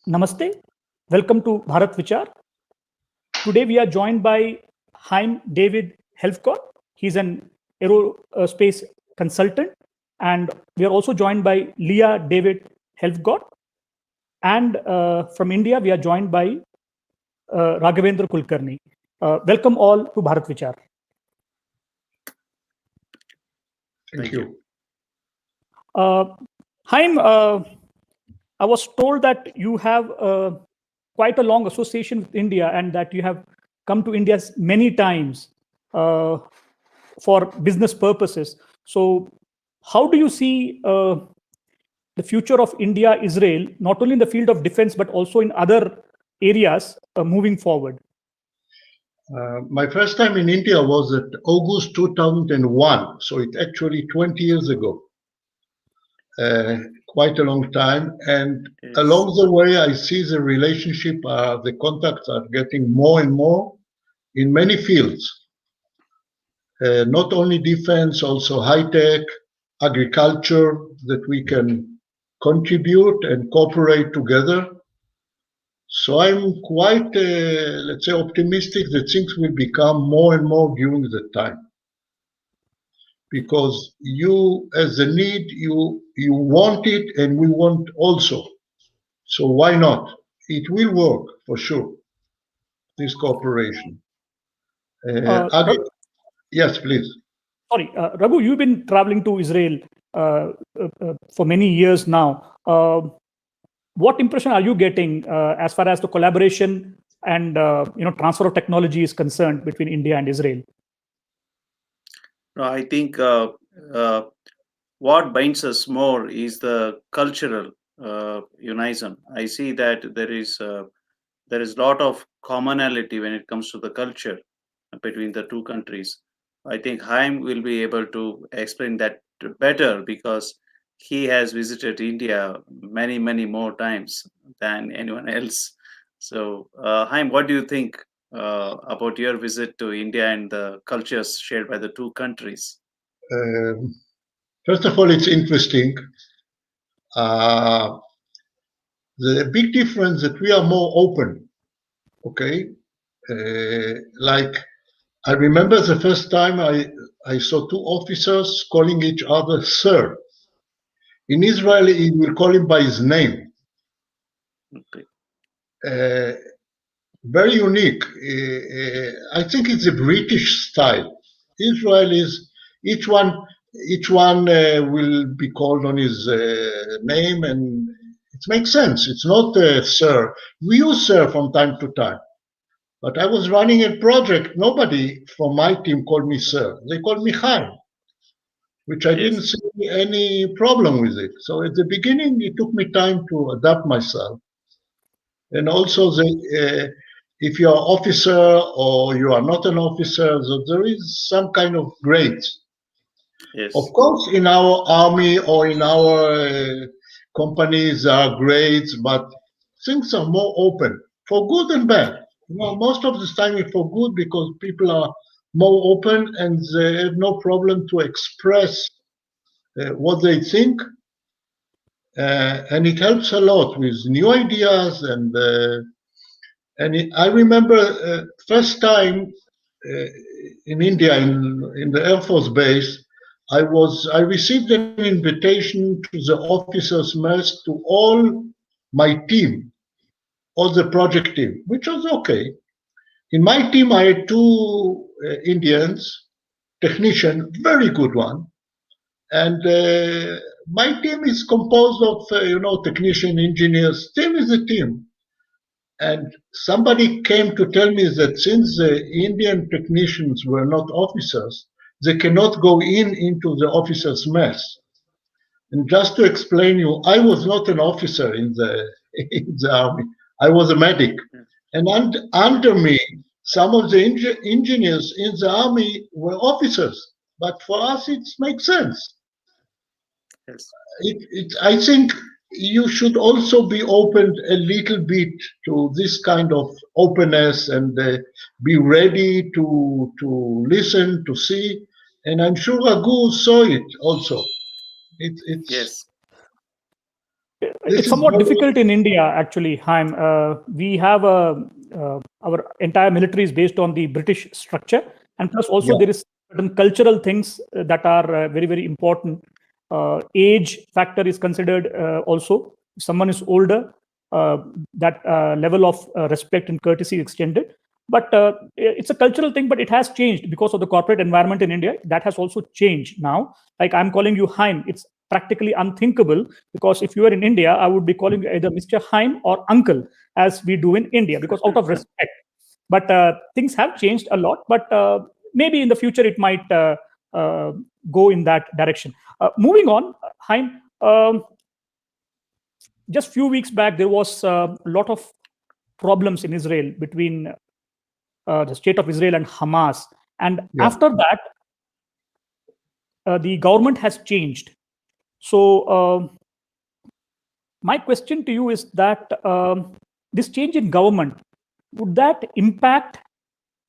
Namaste. Welcome to Bharat Vichar. Today we are joined by Haim David Helfgot. He's an aerospace consultant. And we are also joined by Leah David Helfgot. And from India, we are joined by Raghavendra Kulkarni. Welcome all to Bharat Vichar. Thank you. Haim, I was told that you have quite a long association with India and that you have come to India many times for business purposes. So how do you see the future of India-Israel, not only in the field of defense, but also in other areas moving forward? My first time in India was at August 2001, so it's actually 20 years ago. Quite a long time, and yes. Along the way I see the relationship, the contacts are getting more and more in many fields, not only defense, also high-tech, agriculture, that we can contribute and cooperate together. So I'm quite, let's say, optimistic that things will become more and more during that time. Because you, as a need, you want it, and we want also. So why not? It will work for sure. This cooperation. Yes, please. Sorry, Raghu, you've been traveling to Israel for many years now. What impression are you getting as far as the collaboration and transfer of technology is concerned between India and Israel? No, I think what binds us more is the cultural unison. I see that there is a lot of commonality when it comes to the culture between the two countries. I think Haim will be able to explain that better because he has visited India many more times than anyone else. So, Haim, what do you think about your visit to India and the cultures shared by the two countries? First of all, it's interesting. The big difference that we are more open. Okay, like I remember the first time I saw two officers calling each other sir. In Israel, he will call him by his name. Okay. Very unique. I think it's a British style. Israel is each one will be called on his name, and it makes sense. It's not sir. We use sir from time to time, but I was running a project. Nobody from my team called me sir. They called me Haim, which I didn't see any problem with it. So at the beginning, it took me time to adapt myself. And also, if you are an officer or you are not an officer, so there is some kind of grades. Yes. Of course, in our army or in our companies, there are grades, but things are more open, for good and bad. Most of the time it's for good because people are more open and they have no problem to express what they think. And it helps a lot with new ideas. And I remember first time in India, in the Air Force Base, I received an invitation to the officers' mess to all my team, all the project team, which was okay. In my team, I had two Indians, technician, very good one, and my team is composed of technician, engineers. Team is a team. And somebody came to tell me that since the Indian technicians were not officers, they cannot go into the officers' mess. And just to explain you, I was not an officer in the army. I was a medic. And under me, some of the engineers in the army were officers. But for us, it makes sense. Yes. I think you should also be open a little bit to this kind of openness and be ready to listen, to see. And I'm sure Raghu saw it also. Yes. It's somewhat difficult in India, actually, Haim. We have our entire military is based on the British structure, and plus also there is certain cultural things that are very, very important. Age factor is considered also. If someone is older, that level of respect and courtesy is extended. But it's a cultural thing, but it has changed because of the corporate environment in India. That has also changed now. Like I'm calling you Haim, it's practically unthinkable, because if you were in India, I would be calling you either Mr. Haim or Uncle, as we do in India, because out of respect. But things have changed a lot. But maybe in the future it might go in that direction. Moving on, Haim. Just few weeks back, there was a lot of problems in Israel between the state of Israel and Hamas. And after that, the government has changed. So my question to you is that this change in government, would that impact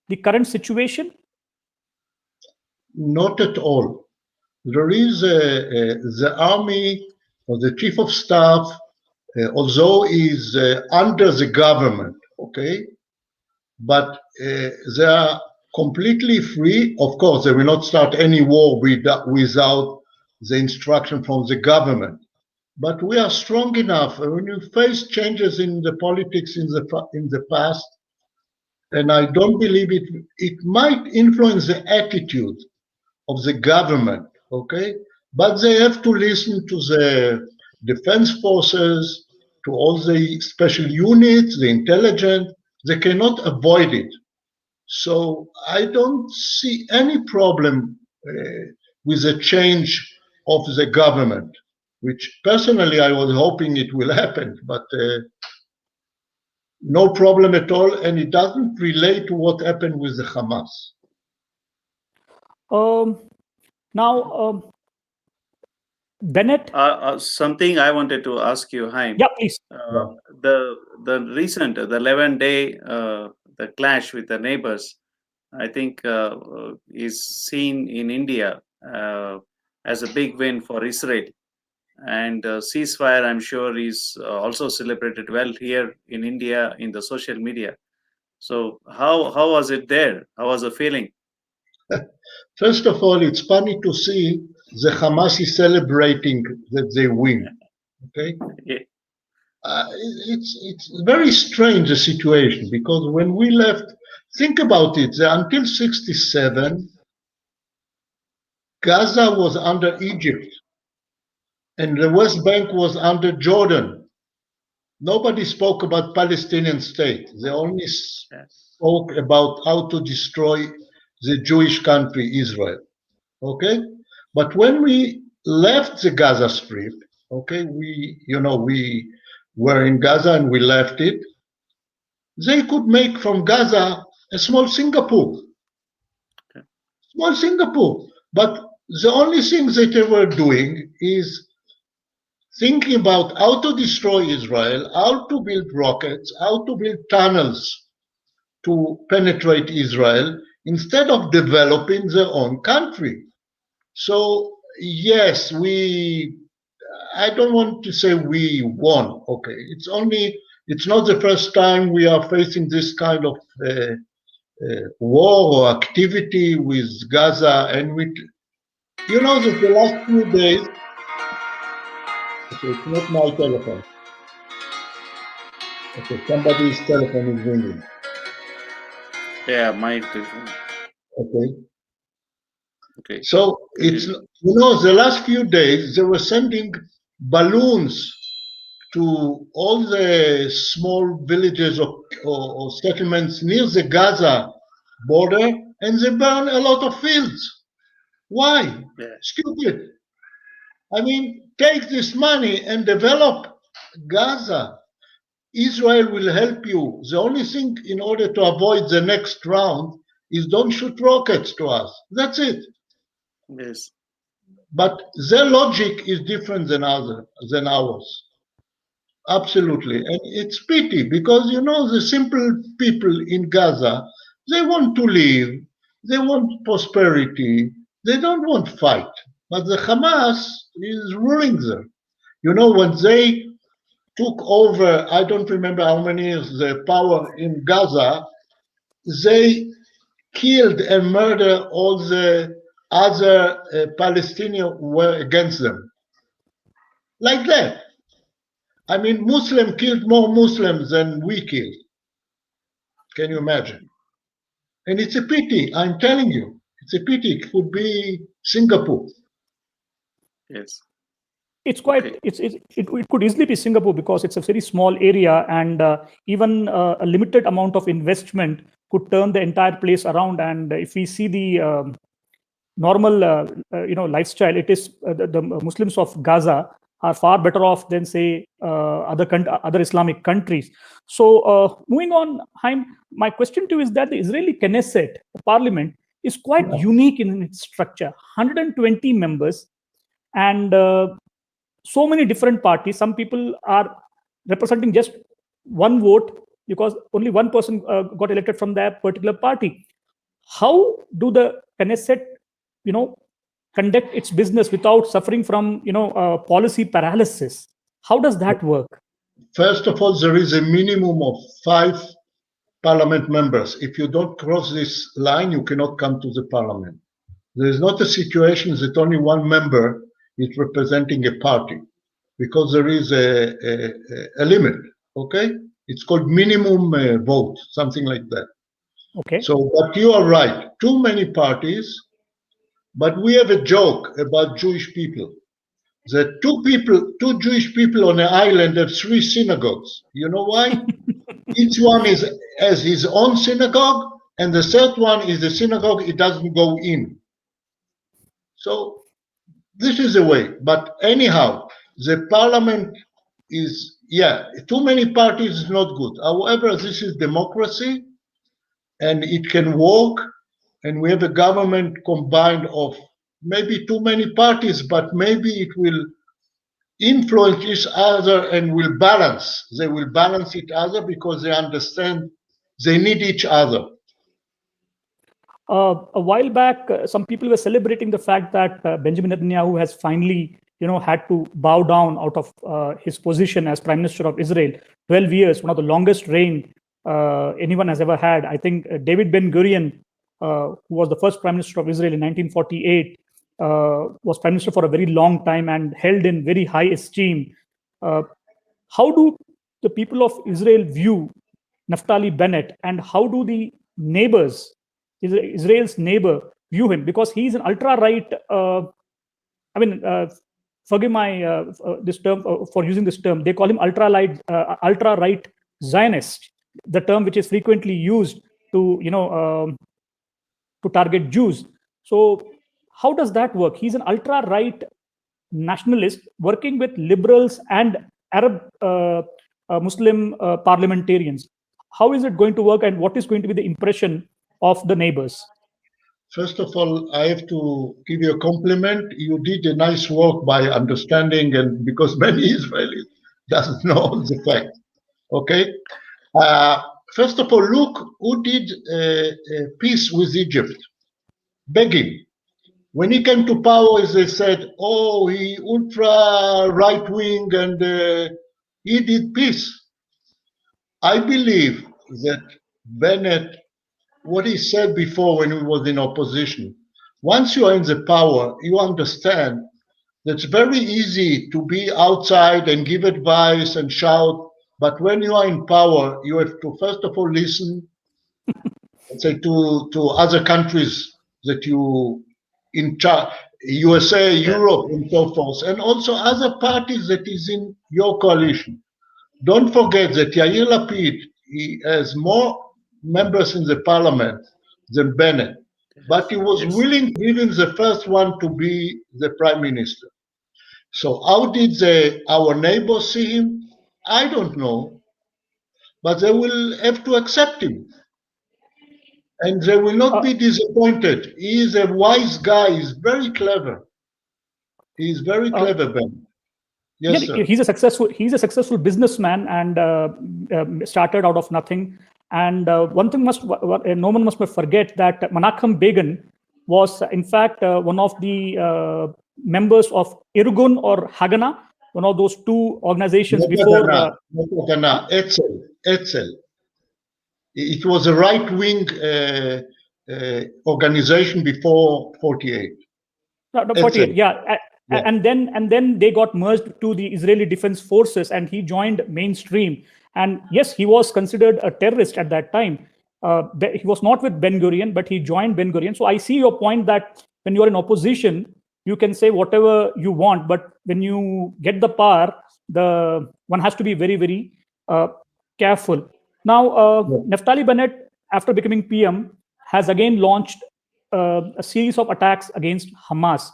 the current situation? Not at all. There is the army or the chief of staff, although is under the government, okay, but they are completely free. Of course, they will not start any war without the instruction from the government. But we are strong enough when you face changes in the politics in the past, and I don't believe it might influence the attitude of the government, okay? But they have to listen to the defense forces, to all the special units, the intelligence. They cannot avoid it. So I don't see any problem with the change of the government, which personally I was hoping it will happen, but no problem at all, and it doesn't relate to what happened with the Hamas. Now, Bennett. Something I wanted to ask you, Haim. Yeah, please. The recent, the 11-day the clash with the neighbors, I think is seen in India as a big win for Israel. And ceasefire, I'm sure, is also celebrated well here in India in the social media. So how was it there? How was the feeling? First of all, it's funny to see the Hamas is celebrating that they win. Okay, it's very strange the situation, because when we left, think about it. Until '67, Gaza was under Egypt, and the West Bank was under Jordan. Nobody spoke about Palestinian state. They only spoke about how to destroy the Jewish country Israel. Okay, but when we left the Gaza Strip, okay, we were in Gaza and we left it. They could make from Gaza a small Singapore. Small Singapore. But the only thing that they were doing is thinking about how to destroy Israel, how to build rockets, how to build tunnels to penetrate Israel, instead of developing their own country. So, yes, I don't want to say we won, okay. It's not the first time we are facing this kind of war or activity with Gaza, and that the last few days, okay, it's not my telephone. Okay, somebody's telephone is ringing. Yeah, my telephone. Okay. So it's, the last few days they were sending balloons to all the small villages or settlements near the Gaza border, and they burn a lot of fields. Why? Yeah. Stupid. I mean, take this money and develop Gaza. Israel will help you. The only thing, in order to avoid the next round, is don't shoot rockets to us. That's it. Yes. But their logic is different than ours. Absolutely. And it's pity, because, the simple people in Gaza, they want to live, they want prosperity, they don't want fight. But the Hamas is ruling them. When they took over, I don't remember how many years, the power in Gaza, they killed and murdered all the other Palestinians who were against them. Like that. I mean, Muslims killed more Muslims than we killed. Can you imagine? And it's a pity, I'm telling you. It's a pity. It could be Singapore. Yes. It's quite. Okay. It could easily be Singapore because it's a very small area, and even a limited amount of investment could turn the entire place around. And if we see the normal, lifestyle, it is the Muslims of Gaza are far better off than, say, other Islamic countries. So moving on, Haim, my question to you is that the Israeli Knesset, the parliament, is quite unique in its structure. 120 members, and so many different parties. Some people are representing just one vote because only one person got elected from that particular party. How do the Knesset, conduct its business without suffering from, policy paralysis? How does that work? First of all, there is a minimum of 5 parliament members. If you don't cross this line, you cannot come to the parliament. There is not a situation that only one member is representing a party, because there is a limit, okay? It's called minimum vote, something like that. Okay. So, but you are right, too many parties, but we have a joke about Jewish people. The two Jewish people on an island have 3 synagogues. You know why? Each one has his own synagogue, and the third one is the synagogue it doesn't go in. So this is the way. But anyhow, the parliament is, too many parties is not good. However, this is democracy, and it can work, and we have a government combined of maybe too many parties, but maybe it will influence each other and will balance. They will balance each other because they understand they need each other. A while back, some people were celebrating the fact that Benjamin Netanyahu has finally, had to bow down out of his position as Prime Minister of Israel. 12 years, one of the longest reign anyone has ever had. I think David Ben-Gurion, who was the first Prime Minister of Israel in 1948, was Prime Minister for a very long time and held in very high esteem. How do the people of Israel view Naftali Bennett, and how do the neighbors, Israel's neighbor, view him? Because he's an ultra-right, forgive my this term for using this term, they call him ultra-right Zionist, the term which is frequently used to, to target Jews. So how does that work? He's an ultra-right nationalist working with liberals and Arab Muslim parliamentarians. How is it going to work, and what is going to be the impression of the neighbors? First of all, I have to give you a compliment. You did a nice work by understanding, and because many Israelis doesn't know the fact. Okay. First of all, look who did peace with Egypt. Begin. When he came to power, they said, "Oh, he ultra right wing, and he did peace." I believe that Bennett, what he said before when he was in opposition, once you are in the power, you understand that it's very easy to be outside and give advice and shout, but when you are in power, you have to first of all listen, let's say, to other countries that you in charge, USA, Europe, and so forth, and also other parties that is in your coalition. Don't forget that Yair Lapid, he has more members in the parliament than Bennett, but he was willing, even the first one, to be the prime minister. So how did our neighbors see him? I don't know, but they will have to accept him. And they will not be disappointed. He is a wise guy. He's very clever. He's very clever, Ben. Yes, sir. He's a successful businessman, and started out of nothing. And one thing no one must forget that Menachem Begin was, in fact, one of the members of Irgun or Haganah, one of those two organizations before. Etzel. It was a right-wing organization before 48. 48, yeah. And then they got merged to the Israeli Defense Forces, and he joined mainstream. And yes, he was considered a terrorist at that time. He was not with Ben Gurion, but he joined Ben Gurion. So I see your point that when you are in opposition, you can say whatever you want, but when you get the power, one has to be very, very careful. Now, Naftali Bennett, after becoming PM, has again launched a series of attacks against Hamas.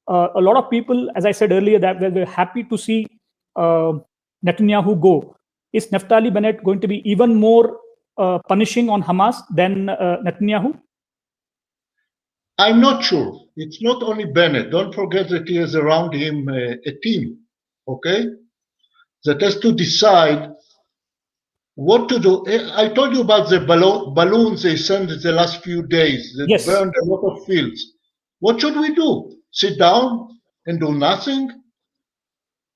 A lot of people, as I said earlier, that were happy to see Netanyahu go. Is Naftali Bennett going to be even more punishing on Hamas than Netanyahu? I'm not sure. It's not only Bennett. Don't forget that he has around him a team, okay, that has to decide what to do. I told you about the balloons they sent the last few days that burned a lot of fields. What should we do? Sit down and do nothing?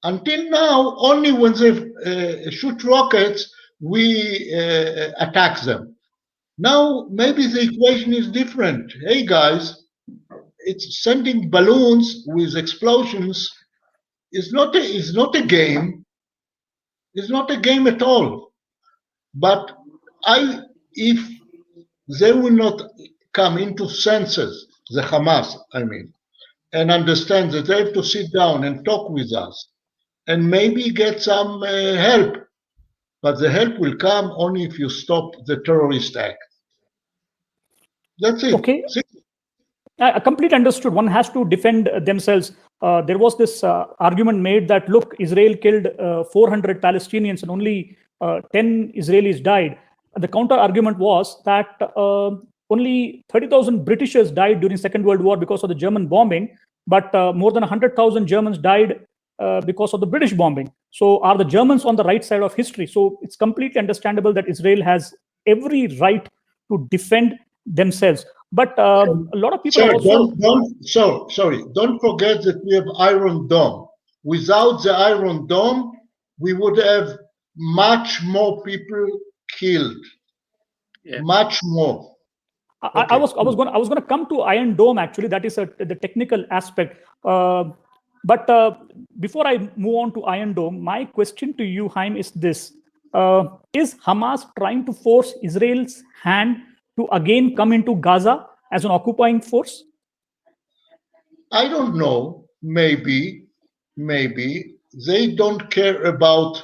Until now, only when they shoot rockets, we attack them. Now, maybe the equation is different. Hey, guys, it's sending balloons with explosions is not a game. It's not a game at all. But if they will not come into senses, the Hamas, I mean, and understand that they have to sit down and talk with us and maybe get some help, but the help will come only if you stop the terrorist act. That's it. Okay. I completely understood. One has to defend themselves. There was this argument made that, look, Israel killed 400 Palestinians and only 10 Israelis died. The counter argument was that only 30,000 Britishers died during Second World War because of the German bombing, but more than 100,000 Germans died because of the British bombing. So are the Germans on the right side of history? So it's completely understandable that Israel has every right to defend themselves. But a lot of people also... Don't forget that we have Iron Dome. Without the Iron Dome, we would have much more people killed. Yeah. Much more. I was going to come to Iron Dome. Actually, that is the technical aspect. But before I move on to Iron Dome, my question to you, Haim, is this: is Hamas trying to force Israel's hand to again come into Gaza as an occupying force? I don't know. Maybe they don't care about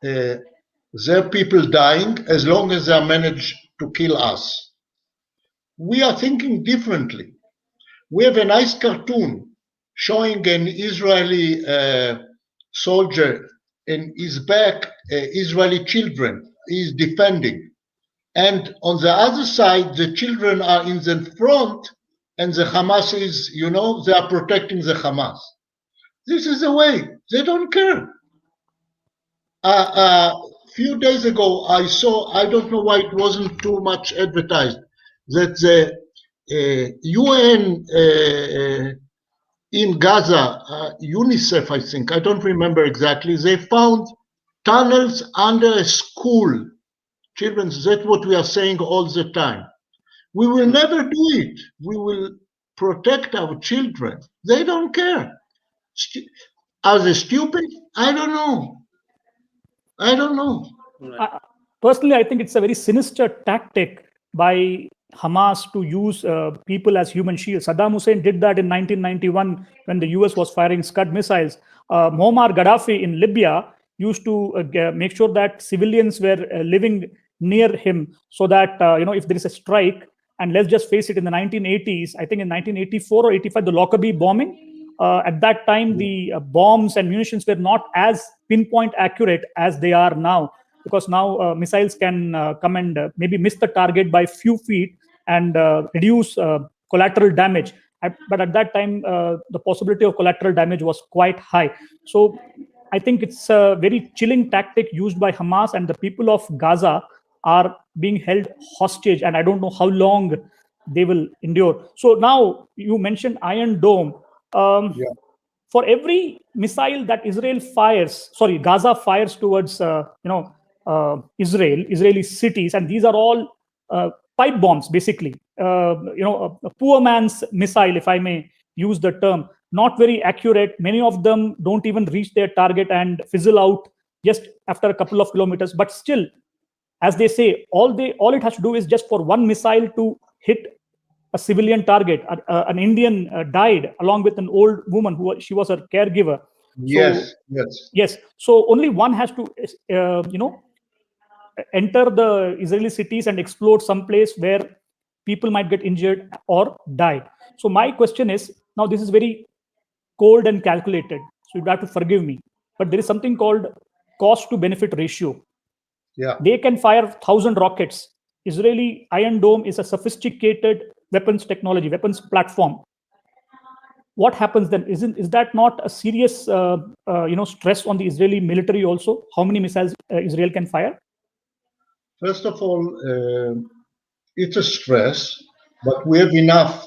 their people dying as long as they manage to kill us. We are thinking differently. We have a nice cartoon showing an Israeli soldier and his back, Israeli children. He's defending. And on the other side, the children are in the front, and the Hamas is, they are protecting the Hamas. This is the way. They don't care. A few days ago, I saw, I don't know why it wasn't too much advertised, that the UN in Gaza, UNICEF, I think, I don't remember exactly, they found tunnels under a school. Children, that's what we are saying all the time. We will never do it. We will protect our children. They don't care. Are they stupid? I don't know. Personally, I think it's a very sinister tactic by Hamas to use people as human shields. Saddam Hussein did that in 1991 when the US was firing Scud missiles. Muammar Gaddafi in Libya used to make sure that civilians were living near him so that, if there is a strike, and let's just face it, in the 1980s, I think in 1984 or 85, the Lockerbie bombing, at that time, the bombs and munitions were not as pinpoint accurate as they are now, because now missiles can come and maybe miss the target by few feet and reduce collateral damage. But at that time, the possibility of collateral damage was quite high. So I think it's a very chilling tactic used by Hamas, and the people of Gaza are being held hostage, and I don't know how long they will endure. So now you mentioned Iron Dome. for every missile that Gaza fires towards Israeli cities, and these are all pipe bombs, basically. A poor man's missile, if I may use the term, not very accurate. Many of them don't even reach their target and fizzle out just after a couple of kilometers. But still, as they say, all it has to do is just for one missile to hit a civilian target. An Indian died along with an old woman she was her caregiver. Yes, yes. So only one has to, enter the Israeli cities and explode someplace where people might get injured or die. So my question is, now this is very cold and calculated, so you have to forgive me, but there is something called cost to benefit ratio. Yeah. They can fire 1,000 rockets. Israeli Iron Dome is a sophisticated weapons technology, weapons platform. What happens then? Is that not a serious stress on the Israeli military also? How many missiles Israel can fire? First of all, it's a stress, but we have enough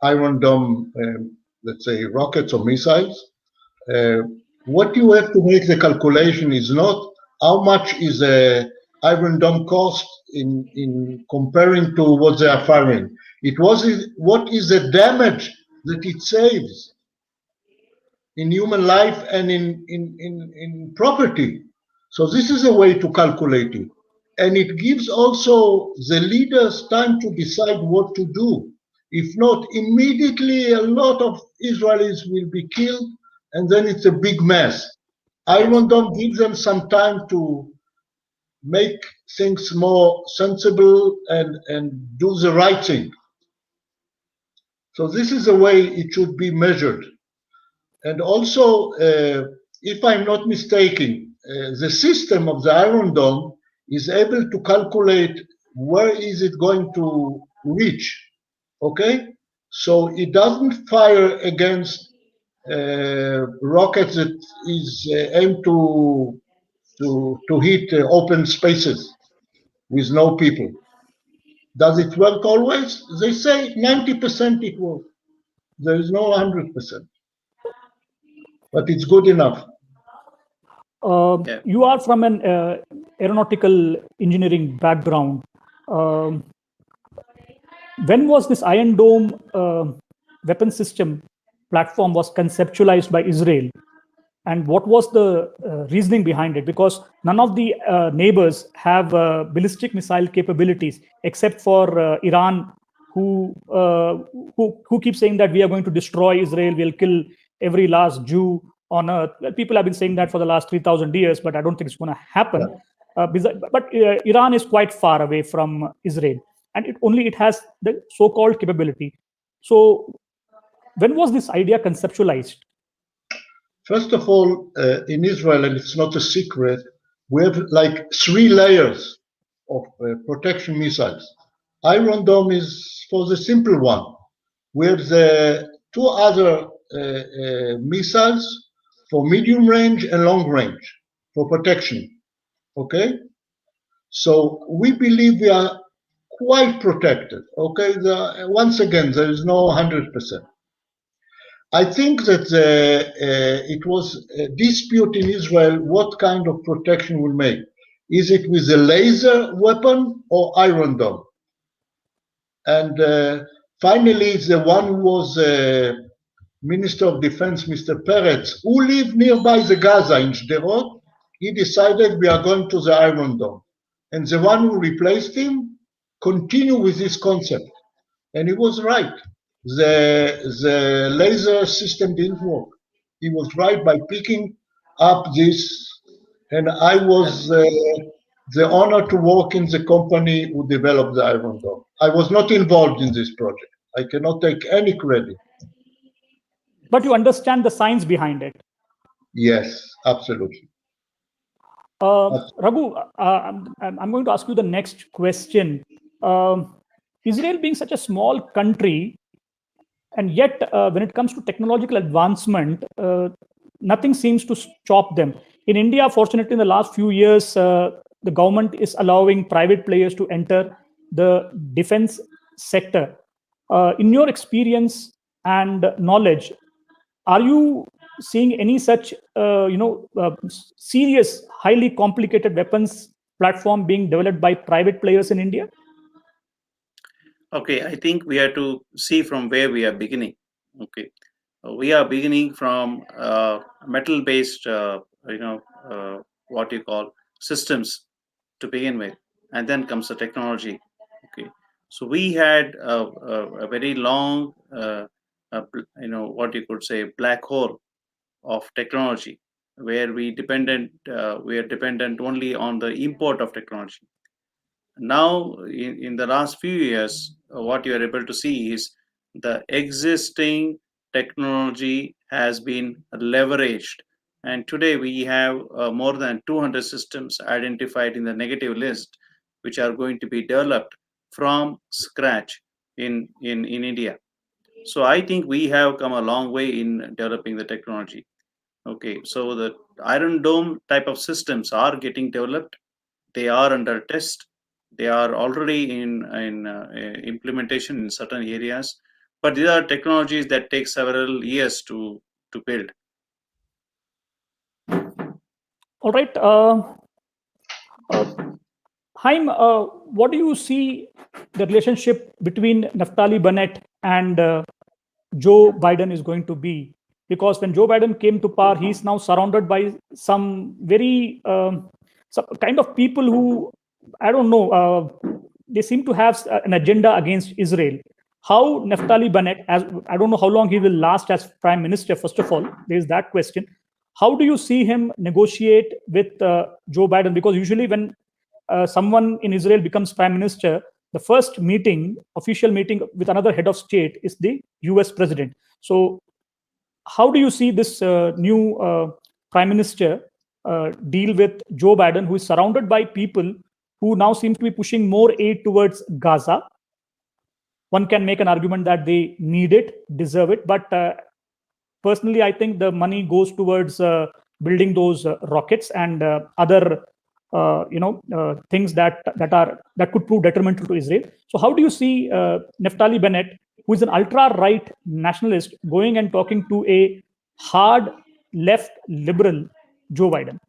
Iron Dome, let's say, rockets or missiles. What you have to make the calculation is not how much is a Iron Dome cost in comparing to what they are firing. What is the damage that it saves in human life and in property. So this is a way to calculate it. And it gives also the leaders time to decide what to do. If not, immediately a lot of Israelis will be killed, and then it's a big mess. Iron Dome gives them some time to make things more sensible and do the right thing. So this is the way it should be measured. And also, if I'm not mistaken, the system of the Iron Dome is able to calculate where is it going to reach, okay? So it doesn't fire against rockets that is aimed to hit open spaces with no people. Does it work always? They say 90% it works. There is no 100%. But it's good enough. You are from an aeronautical engineering background. When was this Iron Dome weapon system platform was conceptualized by Israel? And what was the reasoning behind it? Because none of the neighbors have ballistic missile capabilities except for Iran, who keep saying that we are going to destroy Israel, we'll kill every last Jew on earth. Well, people have been saying that for the last 3,000 years, but I don't think it's going to happen. Yeah. But Iran is quite far away from Israel, and it has the so-called capability. So when was this idea conceptualized? First of all, in Israel, and it's not a secret, we have like 3 layers of protection missiles. Iron Dome is for the simple one. We have the 2 other missiles for medium range and long range for protection. Okay? So we believe we are quite protected. Okay? Once again, there is no 100%. I think that it was a dispute in Israel what kind of protection will make. Is it with a laser weapon or Iron Dome? And finally, the one who was Minister of Defense, Mr. Peretz, who lived nearby the Gaza in Sderot, he decided we are going to the Iron Dome. And the one who replaced him continued with this concept. And he was right. The laser system didn't work. He was right by picking up this, and I was the honor to work in the company who developed the Iron Dome. I was not involved in this project. I cannot take any credit. But you understand the science behind it. Yes, absolutely. Raghu, I'm going to ask you the next question. Israel being such a small country, and yet when it comes to technological advancement, nothing seems to stop them. In India, fortunately, in the last few years, the government is allowing private players to enter the defense sector. In your experience and knowledge, Are you seeing any such, serious, highly complicated weapons platform being developed by private players in India? Okay, I think we have to see from where we are beginning. Okay, we are beginning from metal-based, what you call systems to begin with, and then comes the technology. Okay, so we had a very long, what you could say, black hole of technology, where we are dependent only on the import of technology. Now in the last few years, what you are able to see is the existing technology has been leveraged, and today we have more than 200 systems identified in the negative list, which are going to be developed from scratch in India. So I think we have come a long way in developing the technology. Okay, so the Iron Dome type of systems are getting developed. They are under test. They are already in implementation in certain areas, but these are technologies that take several years to build. All right. Haim, what do you see the relationship between Naftali Bennett and Joe Biden is going to be? Because when Joe Biden came to power, he's now surrounded by some very some kind of people who, I don't know, they seem to have an agenda against Israel. How Naftali Bennett, as I don't know how long he will last as prime minister. First of all, there is that question. How do you see him negotiate with Joe Biden? Because usually when someone in Israel becomes prime minister, the first meeting, official meeting with another head of state is the US president. So, how do you see this new prime minister deal with Joe Biden, who is surrounded by people who now seem to be pushing more aid towards Gaza? One can make an argument that they need it, deserve it, but personally, I think the money goes towards building those rockets and other, things that could prove detrimental to Israel. So, how do you see Naftali Bennett, who is an ultra-right nationalist, going and talking to a hard left liberal Joe Biden?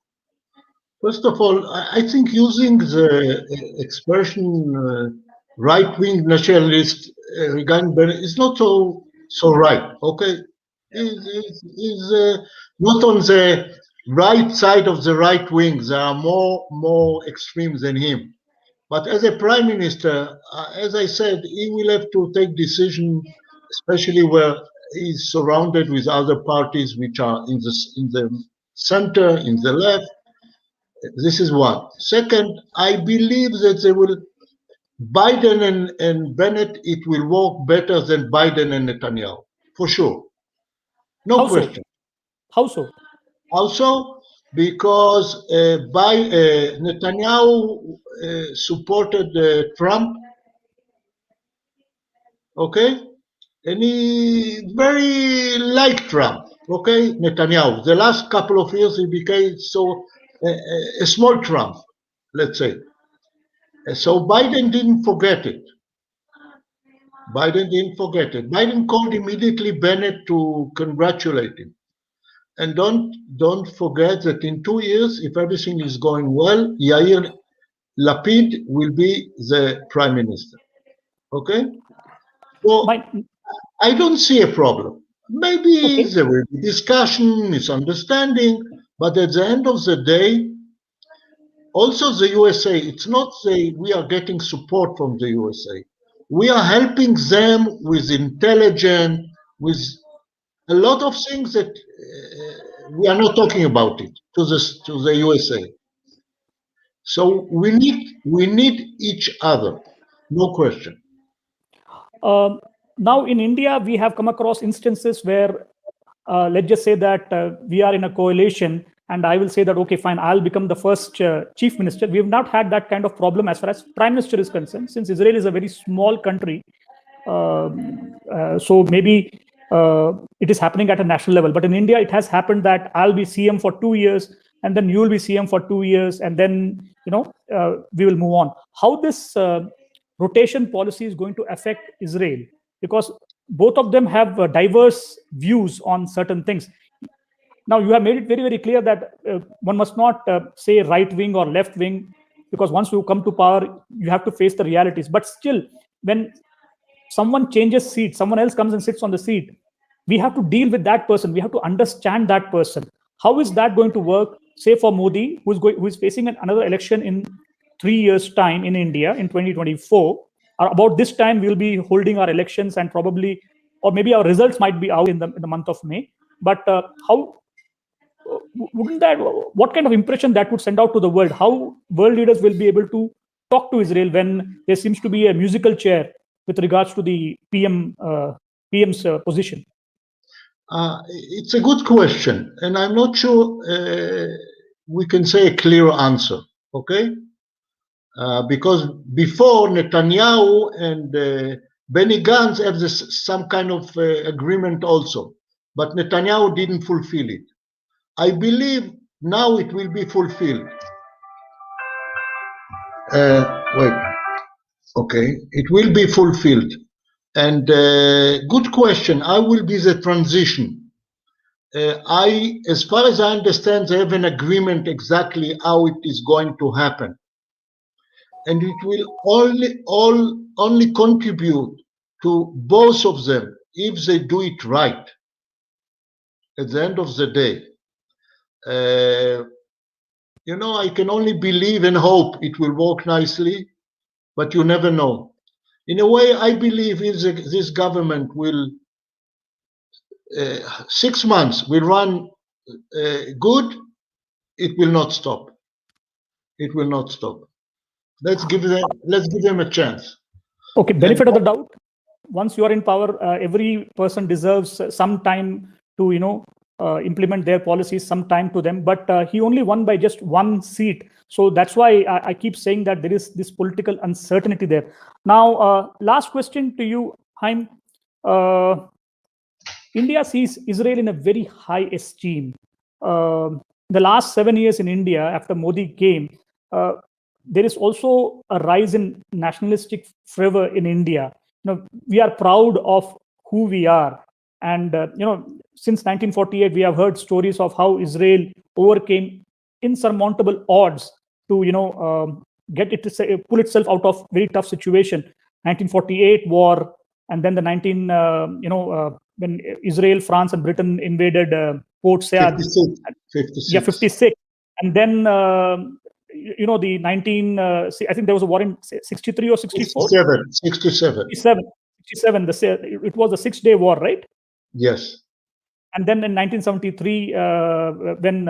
First of all, I think using the expression right-wing nationalist regarding Bennett is not so right. Okay, is not on the right side of the right wing. There are more extremes than him. But as a prime minister, as I said, he will have to take decision, especially where he's surrounded with other parties which are in the center, in the left. This is one. Second, I believe that they will Biden and Bennett, it will work better than Biden and Netanyahu, for sure. No How so? question. How so? Also, because Netanyahu supported Trump, okay, and he very liked Trump, okay, Netanyahu. The last couple of years, he became a small Trump, let's say. So Biden didn't forget it. Biden didn't forget it. Biden called immediately Bennett to congratulate him. And don't forget that in 2 years, if everything is going well, Yair Lapid will be the prime minister. Okay? So I don't see a problem. Maybe there will be discussion, misunderstanding, but at the end of the day, also the USA, it's not we are getting support from the USA. We are helping them with intelligence, with a lot of things that we are not talking about it to the USA. So we need each other, no question. Now in India, we have come across instances where, let's just say that we are in a coalition, and I will say that, okay, fine, I'll become the first chief minister. We have not had that kind of problem as far as prime minister is concerned, since Israel is a very small country. So maybe it is happening at a national level. But in India, it has happened that I'll be CM for 2 years, and then you will be CM for 2 years, and then we will move on. How this rotation policy is going to affect Israel? Because both of them have diverse views on certain things. Now, you have made it very, very clear that one must not say right wing or left wing, because once you come to power, you have to face the realities. But still, when someone changes seat, someone else comes and sits on the seat, we have to deal with that person. We have to understand that person. How is that going to work? Say for Modi, who is facing another election in 3 years' time in India in 2024. About this time, we'll be holding our elections, and probably, or maybe our results might be out in the month of May. But how wouldn't that, what kind of impression that would send out to the world? How world leaders will be able to talk to Israel when there seems to be a musical chair with regards to the PM's position? It's a good question, and I'm not sure we can say a clear answer, okay? Because before, Netanyahu and Benny Gantz have some kind of agreement also, but Netanyahu didn't fulfill it. I believe now it will be fulfilled. Wait, okay, it will be fulfilled. And good question. How will be the transition? As far as I understand, they have an agreement exactly how it is going to happen, and it will only contribute to both of them if they do it right. At the end of the day, you know, I can only believe and hope it will work nicely, but you never know. In a way, I believe if this government will 6 months will run good, it will not stop. It will not stop. Let's give them a chance. Okay, benefit of the doubt. Once you are in power, every person deserves some time to, implement their policies, some time to them. But he only won by just one seat. So that's why I keep saying that there is this political uncertainty there. Now, last question to you, Haim. India sees Israel in a very high esteem. The last 7 years in India, after Modi came, there is also a rise in nationalistic fervor in India. We are proud of who we are. And, since 1948, we have heard stories of how Israel overcame insurmountable odds to, pull itself out of very tough situation. 1948 war, and then the when Israel, France, and Britain invaded Port Said. 56. Yeah, 56. And then, the 19, I think there was a war in 63 or 64? 67. 67. It was a 6-day war, right? Yes. And then in 1973, when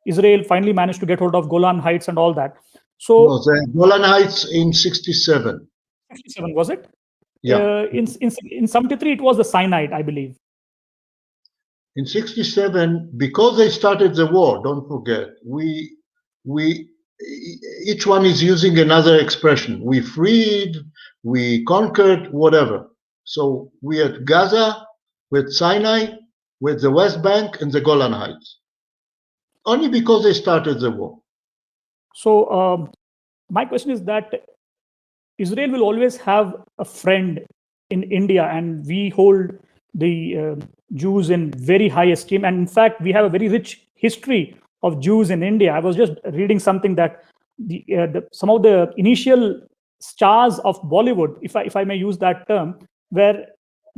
Israel finally managed to get hold of Golan Heights and all that. So no, the Golan Heights in 67. 67, was it? Yeah. In 73, it was the Sinai, I believe. In 67, because they started the war, don't forget, each one is using another expression. We freed, we conquered, whatever. So we had Gaza, with Sinai, with the West Bank, and the Golan Heights. Only because they started the war. So my question is that Israel will always have a friend in India, and we hold the Jews in very high esteem. And in fact, we have a very rich history of Jews in India. I was just reading something that some of the initial stars of Bollywood, if I may use that term, were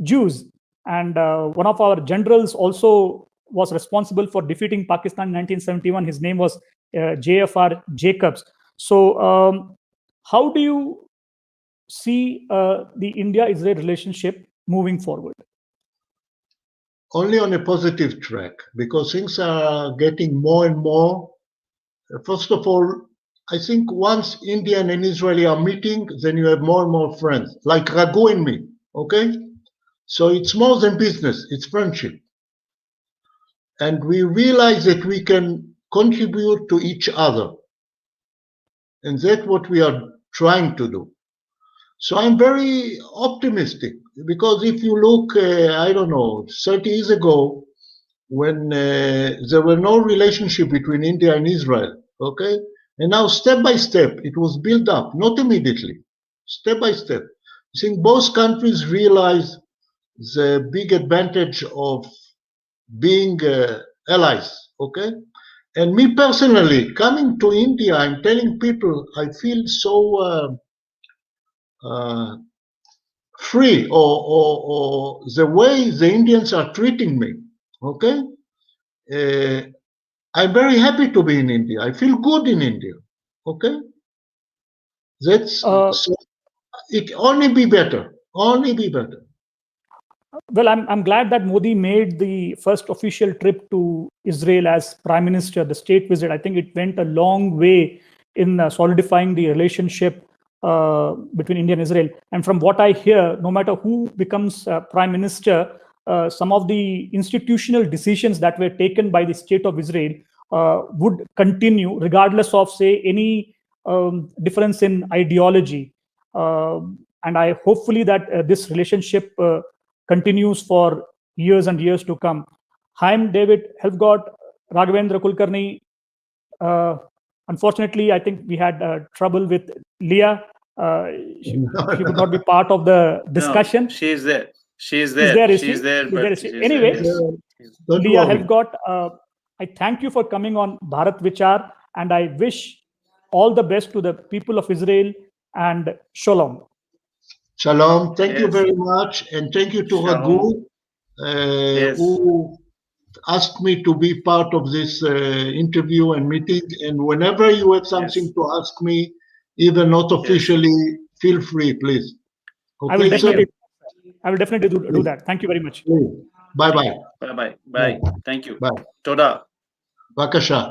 Jews. And one of our generals also was responsible for defeating Pakistan in 1971. His name was JFR Jacobs. So how do you see the India-Israel relationship moving forward? Only on a positive track, because things are getting more and more. First of all, I think once Indian and Israeli are meeting, then you have more and more friends, like Raghu and me, okay? So it's more than business, it's friendship. And we realize that we can contribute to each other. And that's what we are trying to do. So I'm very optimistic, because if you look, I don't know, 30 years ago, when there were no relationship between India and Israel, okay? And now step by step, it was built up, not immediately, step by step. I think both countries realize the big advantage of being allies, okay? And me personally, coming to India, I'm telling people I feel so free, or the way the Indians are treating me, okay? I'm very happy to be in India. I feel good in India, okay? That's Uh, so it only be better, only be better. Well, I'm glad that Modi made the first official trip to Israel as Prime Minister, the state visit. I think it went a long way in solidifying the relationship between India and Israel. And from what I hear, no matter who becomes Prime Minister, some of the institutional decisions that were taken by the state of Israel would continue, regardless of, say, any difference in ideology. And I hopefully that this relationship continues for years and years to come. Haim, David, Helfgot, Raghavendra Kulkarni. Unfortunately, I think we had trouble with Leah. She could not be part of the discussion. No, she is there. She is Is there. there, is She she? is there. Is But there, is she she? is Anyway, there. Yes. Don't Leah worry. Helfgot, I thank you for coming on Bharat Vichar, and I wish all the best to the people of Israel and Shalom. Shalom. Thank you Yes. very much, and thank you to Shalom. Raghu, Yes. who asked me to be part of this interview and meeting. And whenever you have something Yes. to ask me, even not Yes. officially, feel free, please. I will Okay, sir? definitely do that. Thank you very much. Bye bye. Bye bye. Bye. Thank you. Bye. Toda. Bakasha.